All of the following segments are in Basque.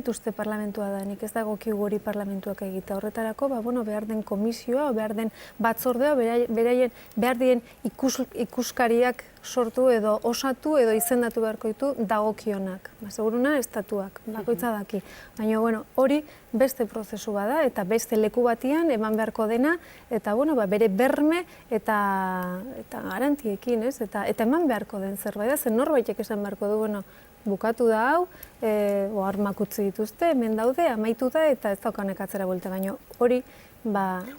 uste parlamentua da, nik ez dagokigu hori parlamentuak egita. Horretarako, behar den komisioa, behar den batzordea, behar dien ikuskariak sortu edo osatu edo izendatu beharko ditu dagokionak. Seguruna, estatuak, bakoitza daki. Baina, hori beste prozesu bada eta beste leku batian eman beharko dena eta bere berme eta garantiekin, eta eman beharko den zerbait da, zen norbaitek esan beharko du, bukatu da hau, armak utzi dituzte, hemen daude, amaitu da eta ez daukanek atzera buelta, baina hori,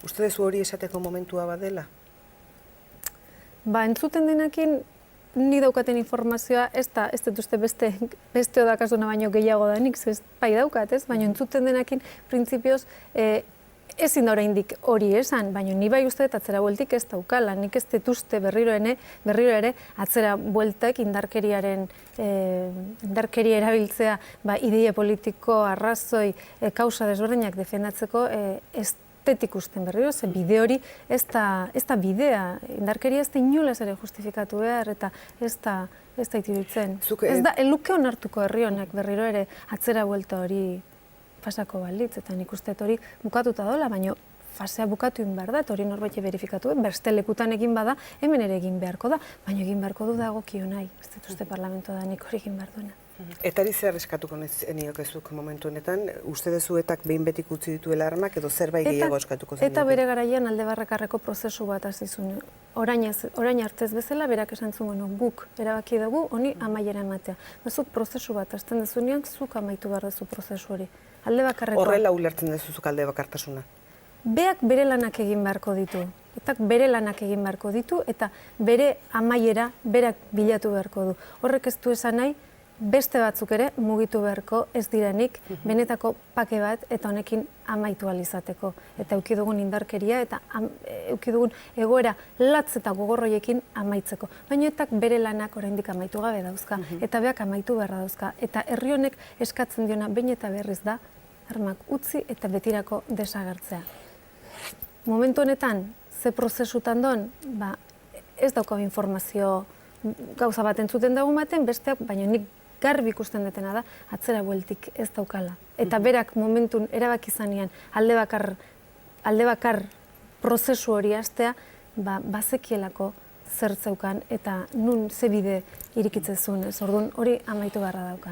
Uste dezu hori esateko momentua badela? Entzuten denakin, ni daukaten informazioa, ez dut uste beste odakasuna baino gehiago da nik, ez bai daukat, ez? Baina entzuten denakin, printzipioz, ezin da oraindik hori esan, baina ni bai uste atzera bueltik ez daukala, nik ez dut uste berriro ere atzera bueltak indarkeria erabiltzea ideia politiko, arrazoi, kausa desberdinak defendatzeko estetik usten berriro, ze bide hori ez da bidea, indarkeria ez da inolaz ere justifikatu behar eta ez da itibitzen. Ez da, eluke onartuko herri honek berriro ere atzera buelta hori pasako balitz, eta nik uste hori bukatuta dola, baina fasea bukatu egin behar da, eta hori norbait berifikatua, beste lekutan egin bada, hemen ere egin beharko da, baina egin beharko du dagokio nahi, ez dut uste parlamentoa da nik hori egin behar duena. Etari zer eskatuko niokezuk momentu honetan, uste dezuetak behin betik utzi dituela armak edo zerbait gehiago eskatuko zen? Eta bere garaian alde barrakarreko prozesu bat azizun. Orain hartzez bezala, berak esan zuen guk erabaki dugu, honi amaiera ematea. Zuk prozesu bat azten dezunean, zuk amaitu behar duzu prozesu hori. Alde bakarrekoa. Horrela ulertzen dezuzuk alde bakartasuna? Beak bere lanak egin beharko ditu. Eta bere amaiera berak bilatu beharko du. Horrek ez du esan nahi, beste batzuk ere mugitu beharko ez direnik benetako pake bat eta honekin amaitu alizateko. Eta eduki dugun indarkeria eta eduki dugun egoera latz eta gogorroiekin amaitzeko. Baina etak bere lanak oraindik amaitu gabe dauzka. Eta beak amaitu beharra dauzka. Eta herri honek eskatzen diona behin eta berriz da armak utzi eta betirako desagertzea. Momentu honetan, ze prozesutan doan, ez daukagu informazio gauza bat entzuten dago baten, besteak, baina nik garbi ikusten detena da, atzera bueltik ez daukala. Eta berak momentun erabaki zanean alde bakar prozesu hori hastea, bazekielako zer zeukan eta nun ze bide irikitzen zuen. Orduan hori amaitu beharra dauka.